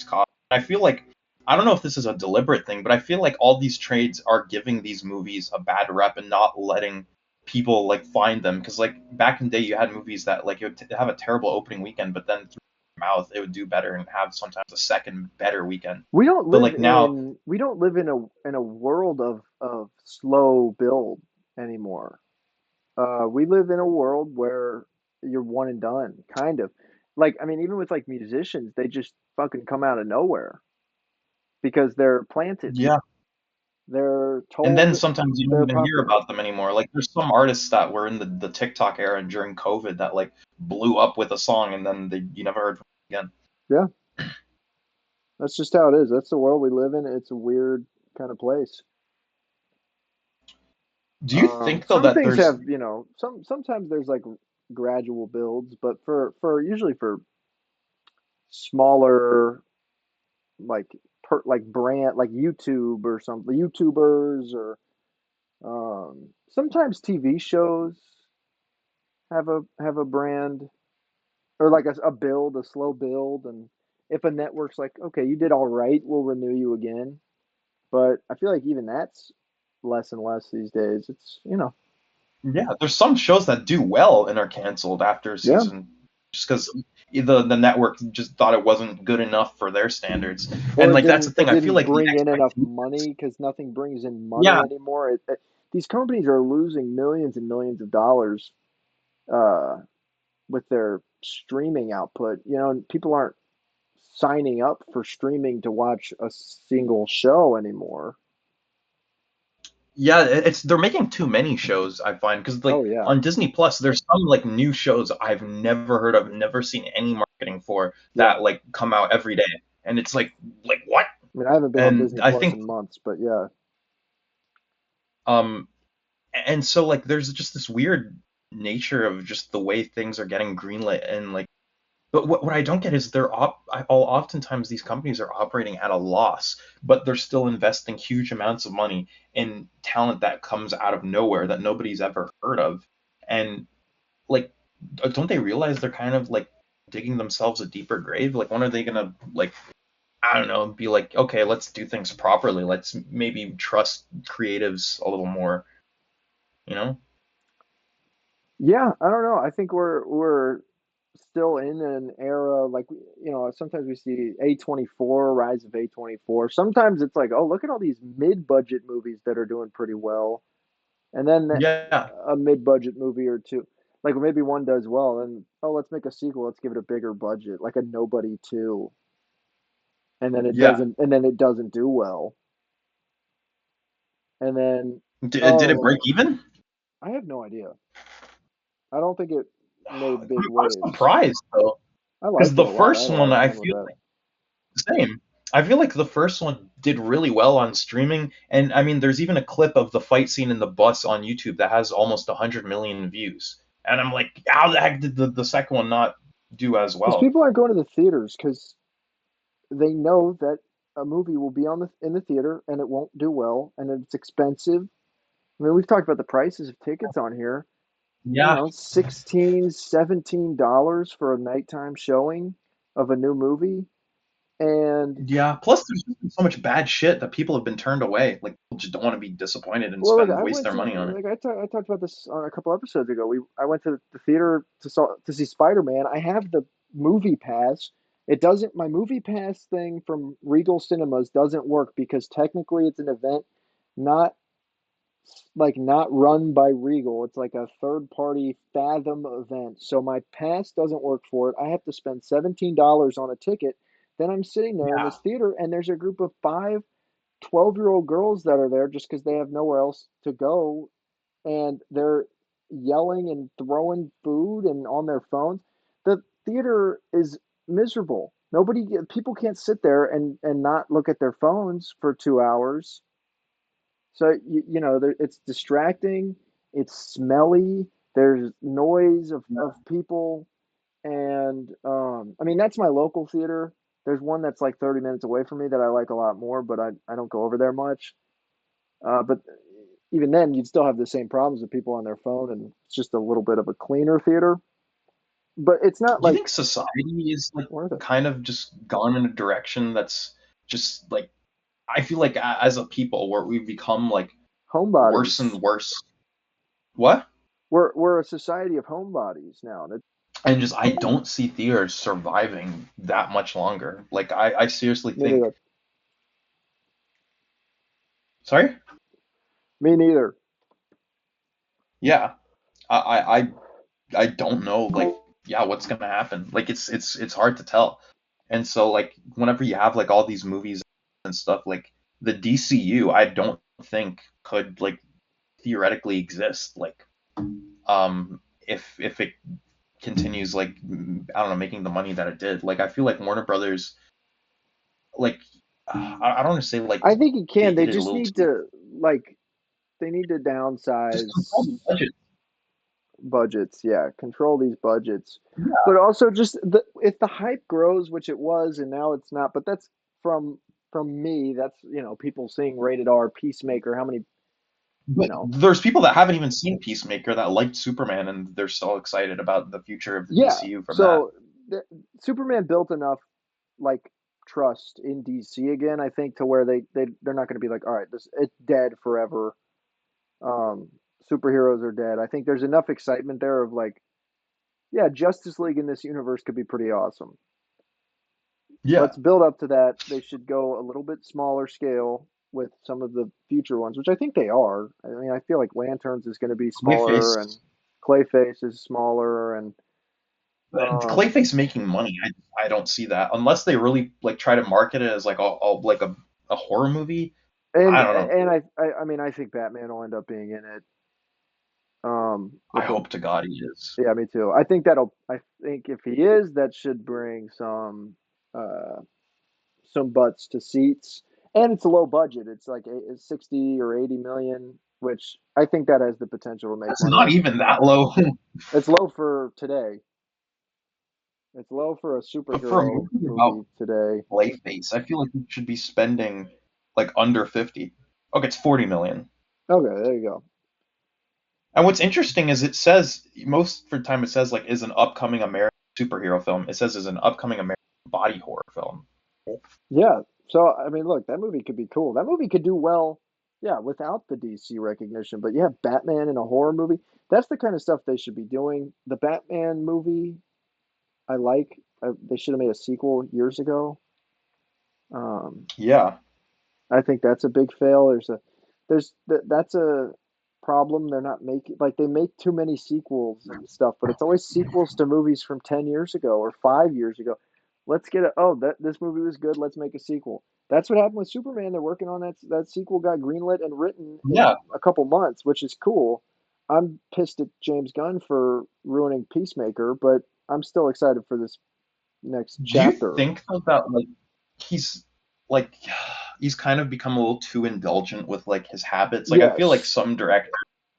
cost. I feel like I don't know if this is a deliberate thing, but I feel like all these trades are giving these movies a bad rep and not letting people like find them, because like back in the day you had movies that like it would have a terrible opening weekend, but then through mouth it would do better and have sometimes a second better weekend. But like now, We don't live in a world of slow build anymore. We live in a world where you're one and done, kind of. Like, I mean, even with like musicians, they just fucking come out of nowhere because they're planted. yeah. They're And told then sometimes you don't they're even hear popular. about them anymore. Like there's some artists that were in the TikTok era and during COVID that like blew up with a song, and then you never heard from them again. Yeah. That's just how it is. That's the world we live in. It's a weird kind of place. Do you think though Some that things there's have, sometimes there's like gradual builds, but for usually for smaller like like brand like YouTube or something, YouTubers or sometimes TV shows have a brand or like a slow build, and if a network's like, okay, you did all right, we'll renew you again. But I feel like even that's less and less these days. Yeah, there's some shows that do well and are canceled after a Yeah, season just because the network just thought it wasn't good enough for their standards. And or like that's the it thing. I feel didn't like the bring in enough expectations. money because nothing brings in money Yeah, anymore. These companies are losing millions and millions of dollars uh, with their streaming output. And people aren't signing up for streaming to watch a single show anymore. yeah, it's they're making too many shows, I find, because like Oh yeah, on Disney Plus, there's some like new shows I've never heard of, never seen any marketing for yeah. that like come out every day, and it's like what? I mean, I haven't been on And Disney I Plus think in months, but yeah, um and so like there's just this weird nature of just the way things are getting greenlit and like. But what I don't get is oftentimes these companies are operating at a loss, but they're still investing huge amounts of money in talent that comes out of nowhere that nobody's ever heard of. And like, don't they realize they're kind of like digging themselves a deeper grave? Like, when are they gonna like, I don't know, be like, okay, let's do things properly. Let's maybe trust creatives a little more, you know? yeah. I don't know. I think we're still in an era like sometimes we see A24, rise of A24. Sometimes it's like, oh, look at all these mid-budget movies that are doing pretty well, and then Yeah, a mid-budget movie or two, like maybe one does well, and oh, let's make a sequel. Let's give it a bigger budget, like a Nobody 2, yeah. and then it doesn't do well, and then Did it break oh, even? I have no idea. I don't think it made big I'm waves. surprised though. I Because liked it the a lot. I had first a lot one, of I fun with feel that. like the same. I feel like the first one did really well on streaming, and I mean, there's even a clip of the fight scene in the bus on YouTube that has almost 100 million views. And I'm like, how the heck did the second one not do as Because well? people aren't going to the theaters because they know that a movie will be on the in the theater and it won't do well and it's expensive. I mean, we've talked about the prices of tickets on here. Yeah, 16, $17 for a nighttime showing of a new movie. And yeah. Plus, there's just been so much bad shit that people have been turned away. Like, people just don't want to be disappointed and well, look, spend I waste went their to money on it. like I talked about this on a couple episodes ago. I went to the theater to see Spider-Man. I have the movie pass. It doesn't My movie pass thing from Regal Cinemas doesn't work because technically it's an event not not run by Regal. It's like a third party Fathom event. So my pass doesn't work for it. I have to spend $17 on a ticket. Then I'm sitting there in Yeah, this theater and there's a group of 5 12-year-old girls that are there just because they have nowhere else to go, and they're yelling and throwing food and on their phones. The theater is miserable. People can't sit there and not look at their phones for 2 hours. So it's distracting. It's smelly. There's noise of people, and I mean that's my local theater. There's one that's like 30 minutes away from me that I like a lot more, but I don't go over there much. But even then, you'd still have the same problems with people on their phone, and it's just a little bit of a cleaner theater. But it's not do you like think society is like worth it. kind of just gone in a direction that's just like I feel like as a people where we've become like worse Homebodies. and worse. What? We're a society of homebodies now. And just I don't see theaters surviving that much longer. Like I seriously Me think. neither. Sorry? Me neither. Yeah. I I I I don't know like yeah what's gonna happen. Like it's hard to tell. And so like whenever you have like all these movies and stuff like the DCU I don't think could like theoretically exist like if it continues like I don't know making the money that it did. Like I feel like Warner Brothers like I don't want to say like I think he they can. They did it a just little need too. to like they need to Just control downsize the budget. budgets. Yeah, control these budgets. Yeah, But also just if the hype grows, which it was, and now it's not. But that's from from me. That's people seeing rated R Peacemaker. How many you but know? there's people that haven't even seen Peacemaker that liked Superman and they're still excited about the future of the Yeah. DCU from that. So the, Superman built enough like trust in DC again. I think to where they're not going to be like, all right, this it's dead forever. Um, Superheroes are dead. I think there's enough excitement there of like, yeah, Justice League in this universe could be pretty awesome. Yeah. Let's build up to that. They should go a little bit smaller scale with some of the future ones, which I think they are. I mean, I feel like Lanterns is going to be smaller and Clayface, Clayface is smaller and um Clayface making money. I don't see that unless they really like try to market it as like a horror movie. I don't know. and I mean I think Batman will end up being in it. I Which will hope to God he is. yeah, me too. I think if he is, that should bring uh some butts to seats. And it's a low budget. It's like 60 or 80 million, which I think that has the potential to make That's money. not even that low. It's low for today. It's low for a But for a superhero movie about movie today. Clayface, I feel like you should be spending like under 50. Okay, it's 40 million. Okay, there you go. And what's interesting is it says most for the time it says like is an upcoming American superhero film. It says is an upcoming American body horror film. Yeah. So I mean, look, that movie could be cool. That movie could do well, yeah, without the DC recognition. But yeah, Batman in a horror movie, that's the kind of stuff they should be doing. The Batman movie, I like. They should have made a sequel years ago. Um, Yeah. I think that's a big fail. That's a problem. They're not making like they make too many sequels and stuff, but it's always sequels to movies from 10 years ago or 5 years ago. Let's get it. Oh, that this movie was good. Let's make a sequel. That's what happened with Superman. They're working on that sequel got greenlit and written Yeah. in a couple months, which is cool. I'm pissed at James Gunn for ruining Peacemaker, but I'm still excited for this next Do you chapter. think though that he's like he's kind of become a little too indulgent with like his habits? Like I feel like Yes. some directors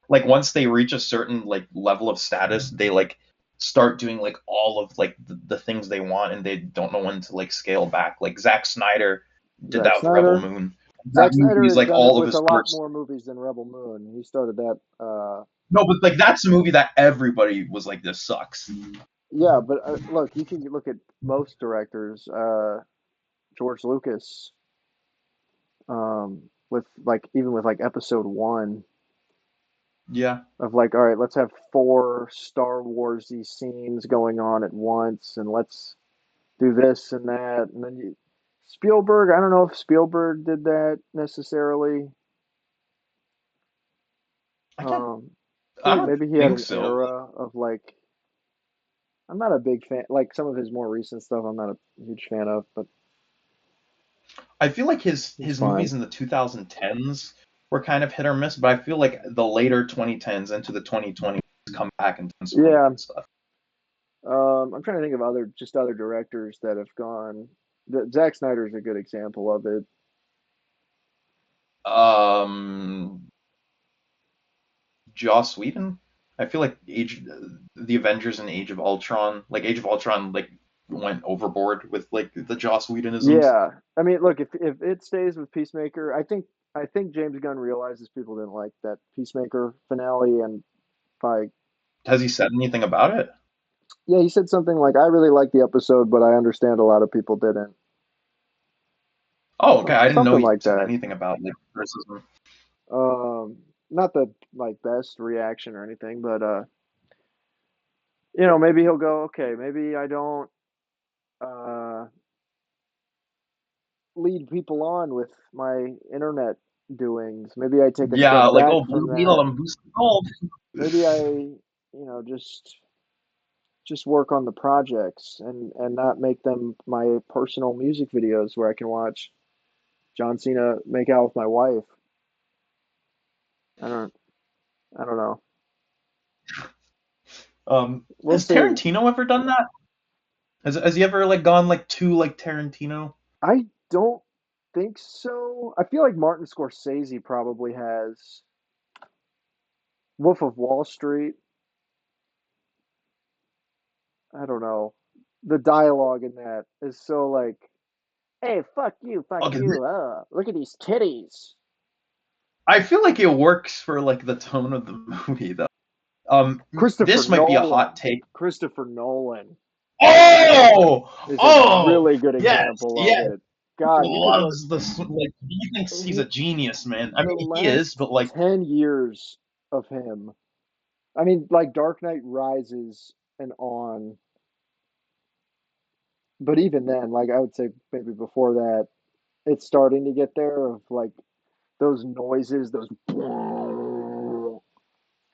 like once they reach a certain like level of status, they like start doing like all of like the things they want and they don't know when to like scale back. Like Zack Snyder did Zack that with Rebel Snyder. Moon. That Zack movie Snyder is has like done it all of with a his lot first. more movies than Rebel Moon. He started that. No, but like that's a movie that everybody was like, this sucks. Yeah, but look, you can look at most directors. George Lucas, with like even with like Episode One Yeah. of like, all right, let's have four Star Warsy scenes going on at once, and let's do this and that, and then Spielberg. I don't know if Spielberg did that necessarily. I can't. I I think don't maybe he had think an so. era of like I'm not a big fan. Like some of his more recent stuff, I'm not a huge fan of, but I feel like his he's his movies fine. in the 2010s were kind of hit or miss, but I feel like the later 2010s into the 2020s come back and done some really Yeah. good stuff. I'm trying to think of other directors that have gone. Zack Snyder is a good example of it. Um, Joss Whedon. I feel like the Avengers and Age of Ultron, like Age of Ultron, like went overboard with like the Joss Whedonisms. Yeah. I mean, look, if it stays with Peacemaker, I think James Gunn realizes people didn't like that Peacemaker finale, and by Has he said anything about it? yeah, he said something like, "I really liked the episode, but I understand a lot of people didn't." Oh, okay. I didn't know Something he like said that. anything about like criticism. Not the like best reaction or anything, but maybe he'll go, okay, maybe I don't uh lead people on with my internet doings. Maybe I take a Yeah, step like back oh, from Blue Beetle that. and Boost Gold. Maybe just work on the projects and not make them my personal music videos where I can watch John Cena make out with my wife. I don't I don't know. We'll Has see. Tarantino ever done that? Has he ever like gone like too like Tarantino? I don't think so. I feel like Martin Scorsese probably has Wolf of Wall Street. I don't know. The dialogue in that is so like, "Hey, fuck Okay, you. Look at these titties." I feel like it works for like the tone of the movie though. Christopher This might be a Nolan. hot take. Christopher Nolan Oh, is a oh, really good yes, example of yes. it. God, you could look Loves like he thinks he's he a genius, man. I the mean, he is, last but like 10 years of him. I mean, like Dark Knight Rises and on, but even then, like I would say maybe before that, it's starting to get there of like those noises, those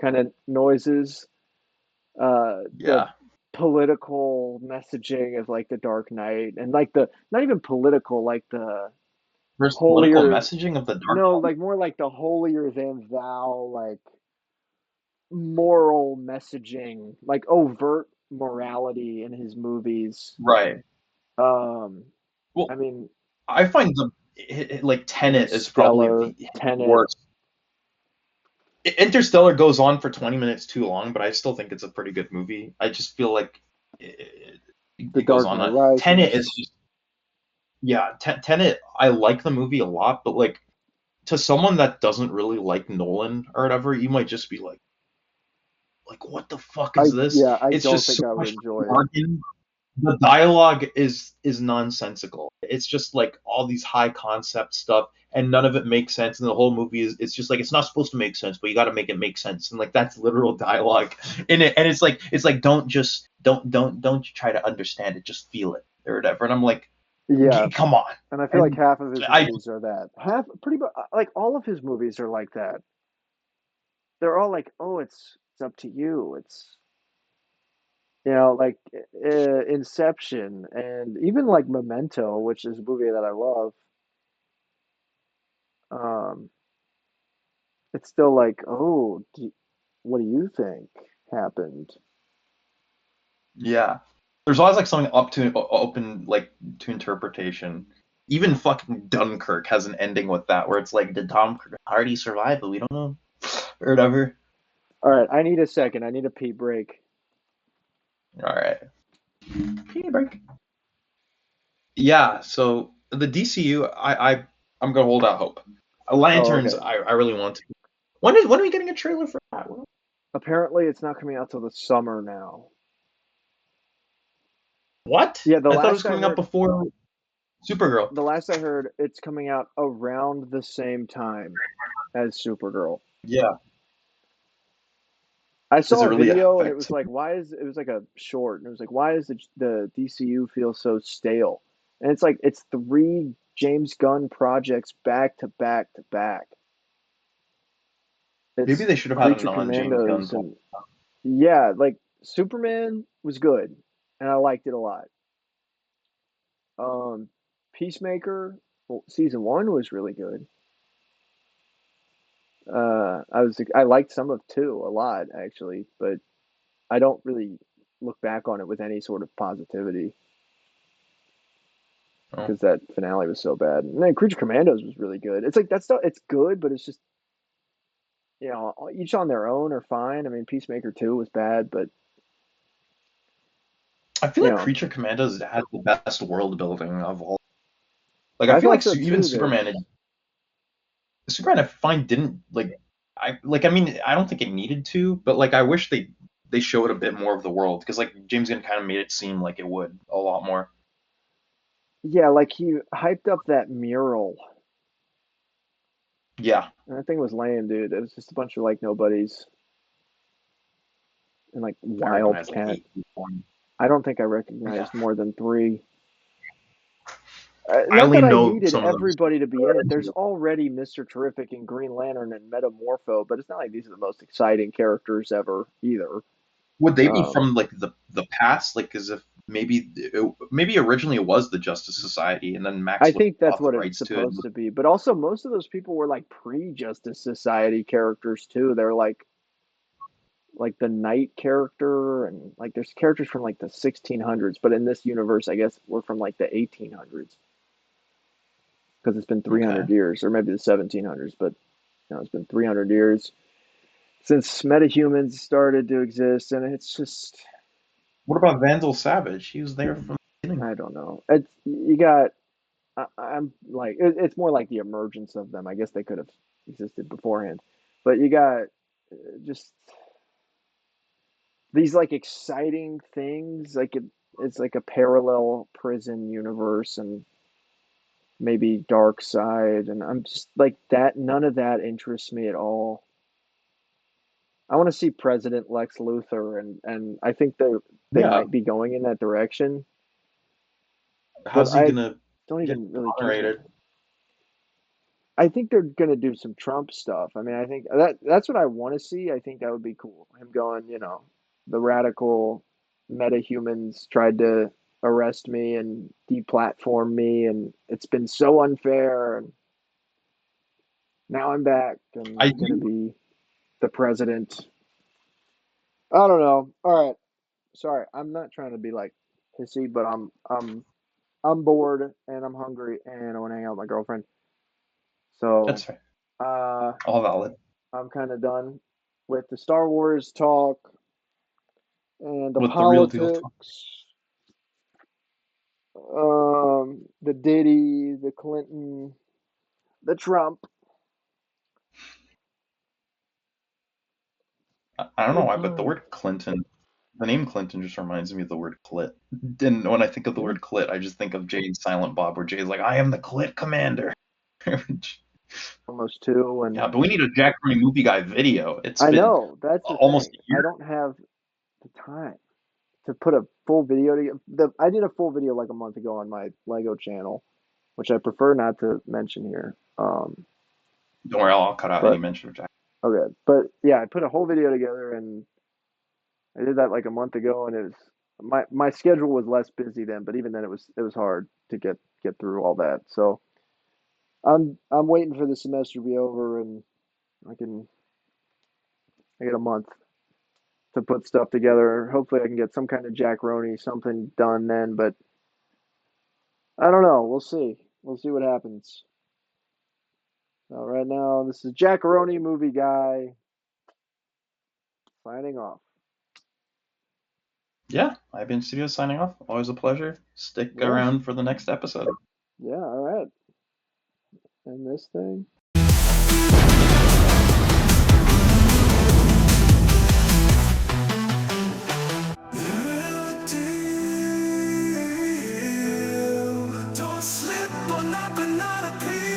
kind of noises, the yeah. political messaging of like the Dark Knight and like the not even political, like the There's political holier, messaging of the Dark no, Knight. like more like the holier than thou, like moral messaging, like overt morality in his movies. Right. Um, Well, I mean, I find like Tenet is probably Interstellar, the Tenet, worst. Interstellar goes on for 20 minutes too long, but I still think it's a pretty good movie. I just feel like The it goes Dark on. Knight Tenet is Rises. just yeah. Tenet, I like the movie a lot, but like to someone that doesn't really like Nolan or whatever, you might just be like what the fuck is this? I It's don't just think so I would much enjoy it. jargon. The dialogue is nonsensical. It's just like all these high concept stuff, and none of it makes sense. And the whole movie is it's just like it's not supposed to make sense, but you got to make it make sense. And like that's literal dialogue in it. And it's like don't try to understand it, just feel it or whatever. And I'm like, Yeah, come on. and I feel like And half of his I movies are that. Half, pretty much, like all of his movies are like that. They're all like, oh, it's up to you. It's like Inception and even like Memento, which is a movie that I love. Um, it's still like, oh, what do you think happened? yeah. There's always like something up to open like to interpretation. Even fucking Dunkirk has an ending with that where it's like, did Tom Hardy survive? But we don't know or whatever. All right, I need a second. I need a pee break. All right. Pee break. Yeah, so the DCU, I'm gonna hold out hope. Oh, Lanterns, okay. I really want to. When are we getting a trailer for that? Apparently, it's not coming out till the summer now. What? Yeah, I thought it was coming out before Supergirl. the last I heard, it's coming out around the same time as Supergirl. Yeah. I Does saw it a really video and it affect? was like, it was like a short, and it was like, why does the DCU feel so stale? And it's like, it's three James Gunn projects back to back to back. Maybe It's they should have had a Creature non-James Gunn. Commandos, and yeah, like Superman was good, and I liked it a lot. Um, Peacemaker, well, season one was really good. I liked some of two a lot actually, but I don't really look back on it with any sort of positivity Oh. because that finale was so bad. And then Creature Commandos was really good. It's like that stuff. It's good, but it's just each on their own are fine. I mean, Peacemaker 2 was bad, but I feel you like know, Creature Commandos has the best world building of all. Like I I feel thought like so even too. Superman I find didn't like I mean I don't think it needed to, but like I wish they showed a bit more of the world because like James Gunn kind of made it seem like it would a lot more. Yeah, like he hyped up that mural, Yeah. and that thing was lame, dude. It was just a bunch of like nobodies and like I recognize like Wildcat. eight people. I don't think I Yeah. recognized more than three. I Not only that I know needed some of those. everybody to be in it. There's already Mr. Terrific and Green Lantern and Metamorpho, but it's not like these are the most exciting characters ever either. Would they be Um, from like the past? Like as if maybe originally it was the Justice Society and then I Max Luthor think that's bought the what it's rights to it. supposed to be. But also, most of those people were like pre-Justice Society characters too. They're like the Knight character, and like there's characters from like the 1600s, but in this universe, I guess we're from like the 1800s. because it's been Okay. 300 years, or maybe the 1700s, but it's been 300 years since metahumans started to exist, and it's just What about Vandal Savage? He was there from the beginning. I don't know. It's you got. I'm like it's more like the emergence of them. I guess they could have existed beforehand, but you got just these like exciting things. It's like a parallel prison universe and maybe dark side, and I'm just like that. None of that interests me at all. I want to see President Lex Luthor, and I think they Yeah. might be going in that direction, but How's he I gonna don't get even really care. exonerated? I think they're gonna do some Trump stuff. I mean, I think that's what I want to see. I think that would be cool. Him going, the radical metahumans tried to arrest me and deplatform me, and it's been so unfair. And now I'm back, and I I'm gonna be the president. I don't know. All right, sorry, I'm not trying to be like pissy, but I'm bored and I'm hungry and I want to hang out with my girlfriend. That's So, fair. uh, All valid. I'm kind of done with the Star Wars talk and the With the real deal talk. politics, the Diddy, the Clinton, the Trump. I don't know Good why, but the time. word Clinton, the name Clinton just reminds me of the word clit. And when I think of the Yeah, word clit, I just think of Jay and Silent Bob, where Jay's like, I am the clit commander. almost two. Yeah, And but we need a Jack Ryan movie guy video. It's I been know that's the almost thing. a I year. don't have the time to put a full video together. I did a full video like a month ago on my Lego channel, which I prefer not to mention here. Don't worry, I'll cut out any But mention of Jack. okay, but yeah, I put a whole video together, and I did that like a month ago, and it was my schedule was less busy then, but even then it was hard to get through all that. So I'm waiting for the semester to be over, and I can I get a month to put stuff together. Hopefully, I can get some kind of Jackaroni something done then, but I don't know. We'll see. We'll see what happens. Right now, this is Jackaroni movie guy signing off. Yeah, I've been Studio signing off. Always a pleasure. Stick Yeah, around for the next episode. yeah. All right. And this thing. Don't slip on that banana peel.